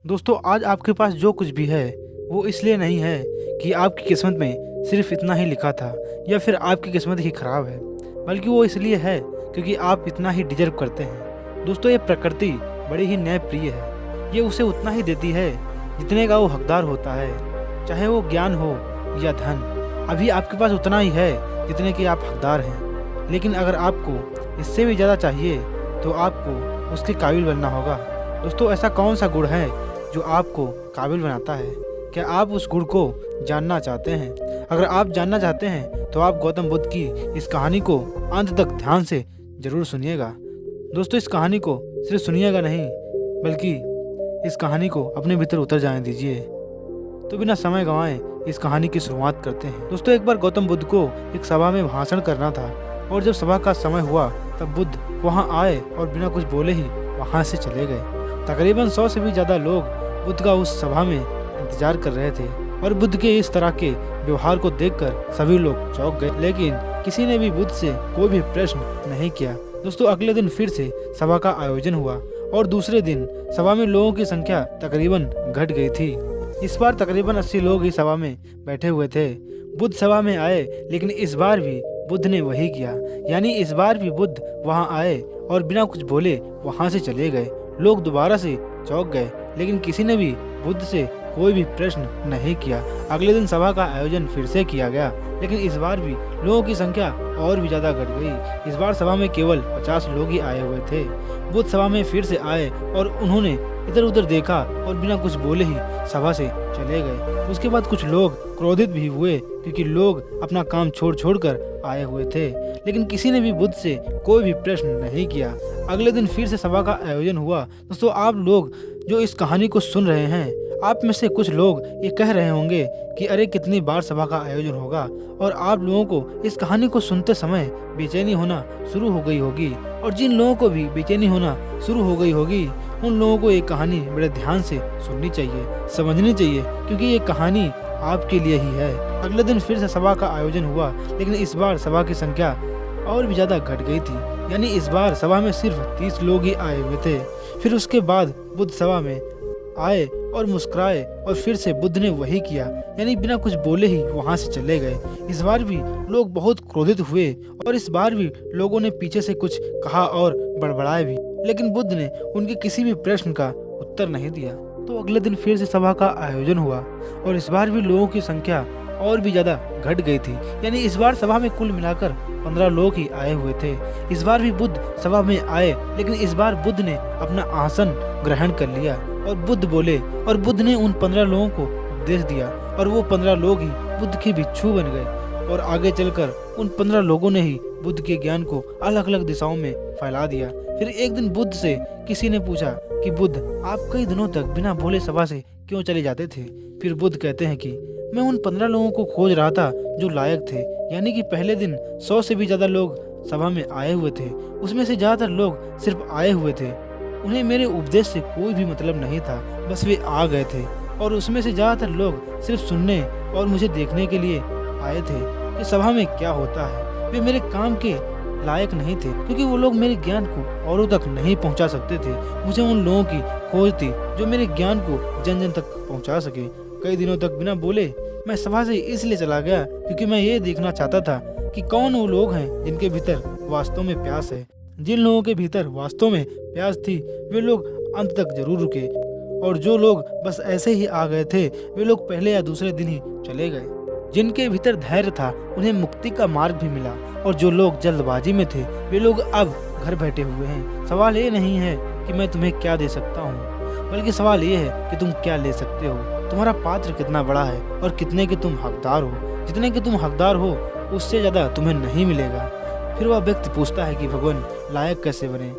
दोस्तों, आज आपके पास जो कुछ भी है वो इसलिए नहीं है कि आपकी किस्मत में सिर्फ इतना ही लिखा था या फिर आपकी किस्मत ही खराब है, बल्कि वो इसलिए है क्योंकि आप इतना ही डिजर्व करते हैं। दोस्तों, ये प्रकृति बड़ी ही न्यायप्रिय है। ये उसे उतना ही देती है जितने का वो हकदार होता है, चाहे वो ज्ञान हो या धन। अभी आपके पास उतना ही है जितने के आप हकदार हैं, लेकिन अगर आपको इससे भी ज़्यादा चाहिए तो आपको उसके काबिल बनना होगा। दोस्तों, ऐसा कौन सा गुण है जो आपको काबिल बनाता है? क्या आप उस गुण को जानना चाहते हैं? अगर आप जानना चाहते हैं तो आप गौतम बुद्ध की इस कहानी को अंत तक ध्यान से जरूर सुनिएगा। दोस्तों, इस कहानी को सिर्फ सुनिएगा नहीं, बल्कि इस कहानी को अपने भीतर उतर जाने दीजिए। तो बिना समय गंवाए इस कहानी की शुरुआत करते हैं। दोस्तों, एक बार गौतम बुद्ध को एक सभा में भाषण करना था और जब सभा का समय हुआ तब बुद्ध वहां आए और बिना कुछ बोले ही वहां से चले गए। तकरीबन 100 से भी ज़्यादा लोग बुद्ध का उस सभा में इंतजार कर रहे थे और बुद्ध के इस तरह के व्यवहार को देखकर सभी लोग चौंक गए, लेकिन किसी ने भी बुद्ध से कोई भी प्रश्न नहीं किया। दोस्तों, अगले दिन फिर से सभा का आयोजन हुआ और दूसरे दिन सभा में लोगों की संख्या तकरीबन घट गई थी। इस बार तकरीबन 80 लोग ही सभा में बैठे हुए थे। बुद्ध सभा में आए, लेकिन इस बार भी बुद्ध ने वही किया, यानी इस बार भी बुद्ध वहां आए और बिना कुछ बोले वहां से चले गए। लोग दोबारा से चौंक गए, लेकिन किसी ने भी बुद्ध से कोई भी प्रश्न नहीं किया। अगले दिन सभा का आयोजन फिर से किया गया, लेकिन इस बार भी लोगों की संख्या और भी ज्यादा घट गई। इस बार सभा में केवल 50 लोग ही आए हुए थे। बुद्ध सभा में फिर से आए और उन्होंने इधर उधर देखा और बिना कुछ बोले ही सभा से चले गए। उसके बाद कुछ लोग क्रोधित भी हुए, क्योंकि लोग अपना काम छोड़ कर आए हुए थे, लेकिन किसी ने भी बुद्ध से कोई भी प्रश्न नहीं किया। अगले दिन फिर से सभा का आयोजन हुआ। दोस्तों, आप लोग जो इस कहानी को सुन रहे हैं, आप में से कुछ लोग ये कह रहे होंगे कि अरे कितनी बार सभा का आयोजन होगा, और आप लोगों को इस कहानी को सुनते समय बेचैनी होना शुरू हो गई होगी। और जिन लोगों को भी बेचैनी होना शुरू हो गई होगी, उन लोगों को ये कहानी बड़े ध्यान से सुननी चाहिए, समझनी चाहिए, क्योंकि ये कहानी आपके लिए ही है। अगले दिन फिर से सभा का आयोजन हुआ, लेकिन इस बार सभा की संख्या और भी ज्यादा घट गई थी, यानी इस बार सभा में सिर्फ 30 लोग ही आए हुए थे। फिर उसके बाद बुद्ध सभा में आए और मुस्कुराए और फिर से बुद्ध ने वही किया, यानी बिना कुछ बोले ही वहां से चले गए। इस बार भी लोग बहुत क्रोधित हुए और इस बार भी लोगों ने पीछे से कुछ कहा और बड़बड़ाए भी, लेकिन बुद्ध ने उनके किसी भी प्रश्न का उत्तर नहीं दिया। तो अगले दिन फिर से सभा का आयोजन हुआ और इस बार भी लोगों की संख्या और भी ज्यादा घट गई थी, यानी इस बार सभा में कुल मिलाकर 15 लोग ही आए हुए थे। इस बार भी बुद्ध सभा में आए, लेकिन इस बार बुद्ध ने अपना आसन ग्रहण कर लिया और बुद्ध बोले और बुद्ध ने उन 15 लोगों को उपदेश दिया और वो 15 लोग ही बुद्ध के भिक्षु बन गए। और आगे चलकर उन 15 लोगों ने ही बुद्ध के ज्ञान को अलग अलग दिशाओं में फैला दिया। फिर एक दिन बुद्ध से किसी ने पूछा कि बुद्ध, आप कई दिनों तक बिना बोले सभा से क्यों चले जाते थे? फिर बुद्ध कहते हैं कि मैं उन 15 लोगों को खोज रहा था जो लायक थे, यानी कि पहले दिन 100 से भी ज्यादा लोग सभा में आए हुए थे, उसमें से ज्यादातर लोग सिर्फ आए हुए थे, उन्हें मेरे उपदेश से कोई भी मतलब नहीं था, बस वे आ गए थे। और उसमें से ज्यादातर लोग सिर्फ सुनने और मुझे देखने के लिए आए थे कि सभा में क्या होता है। वे मेरे काम के लायक नहीं थे, क्योंकि वो लोग मेरे ज्ञान को औरों तक नहीं पहुंचा सकते थे। मुझे उन लोगों की खोज थी जो मेरे ज्ञान को जन जन तक पहुंचा सके। कई दिनों तक बिना बोले मैं सभा से इसलिए चला गया क्योंकि मैं ये देखना चाहता था कि कौन वो लोग हैं जिनके भीतर वास्तव में प्यास है। जिन लोगों के भीतर वास्तव में प्यास थी वे लोग अंत तक जरूर रुके, और जो लोग बस ऐसे ही आ गए थे वे लोग पहले या दूसरे दिन ही चले गए। जिनके भीतर धैर्य था उन्हें मुक्ति का मार्ग भी मिला, और जो लोग जल्दबाजी में थे वे लोग अब घर बैठे हुए हैं। सवाल ये नहीं है कि मैं तुम्हें क्या दे सकता हूँ, बल्कि सवाल ये है कि तुम क्या ले सकते हो। तुम्हारा पात्र कितना बड़ा है और कितने के तुम हकदार हो। जितने के तुम हकदार हो उससे ज्यादा तुम्हें नहीं मिलेगा। फिर वह व्यक्ति पूछता है कि भगवान, लायक कैसे बने?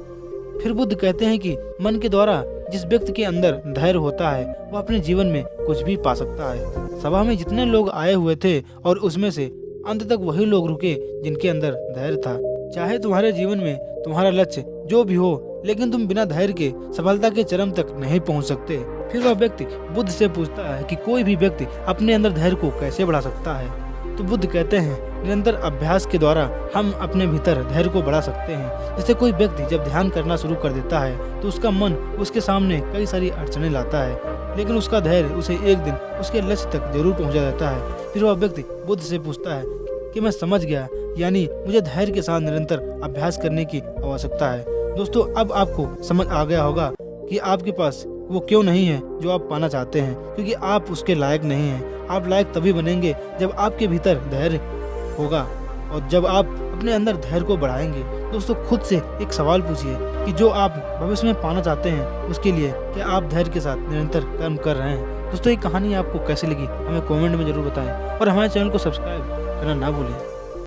फिर बुद्ध कहते हैं कि मन के द्वारा जिस व्यक्ति के अंदर धैर्य होता है वह अपने जीवन में कुछ भी पा सकता है। सभा में जितने लोग आए हुए थे और उसमें से अंत तक वही लोग रुके जिनके अंदर धैर्य था। चाहे तुम्हारे जीवन में तुम्हारा लक्ष्य जो भी हो, लेकिन तुम बिना धैर्य के सफलता के चरम तक नहीं पहुंच सकते। फिर वह व्यक्ति बुद्ध से पूछता है कि कोई भी व्यक्ति अपने अंदर धैर्य को कैसे बढ़ा सकता है? तो बुद्ध कहते हैं, निरंतर अभ्यास के द्वारा हम अपने भीतर धैर्य को बढ़ा सकते हैं। जैसे कोई व्यक्ति जब ध्यान करना शुरू कर देता है तो उसका मन उसके सामने कई सारी अड़चनें लाता है, लेकिन उसका धैर्य उसे एक दिन उसके लक्ष्य तक जरूर पहुंचा देता है। फिर वह व्यक्ति बुद्ध से पूछता है कि मैं समझ गया, यानी मुझे धैर्य के साथ निरंतर अभ्यास करने की आवश्यकता है। दोस्तों, अब आपको समझ आ गया होगा कि आपके पास वो क्यों नहीं है जो आप पाना चाहते हैं, क्योंकि आप उसके लायक नहीं हैं। आप लायक तभी बनेंगे जब आपके भीतर धैर्य होगा और जब आप अपने अंदर धैर्य को बढ़ाएंगे। दोस्तों, खुद से एक सवाल पूछिए कि जो आप भविष्य में पाना चाहते हैं उसके लिए क्या आप धैर्य के साथ निरंतर कर्म कर रहे हैं। दोस्तों, ये कहानी आपको कैसी लगी हमें कमेंट में जरूर बताएं और हमारे चैनल को सब्सक्राइब करना ना भूलें।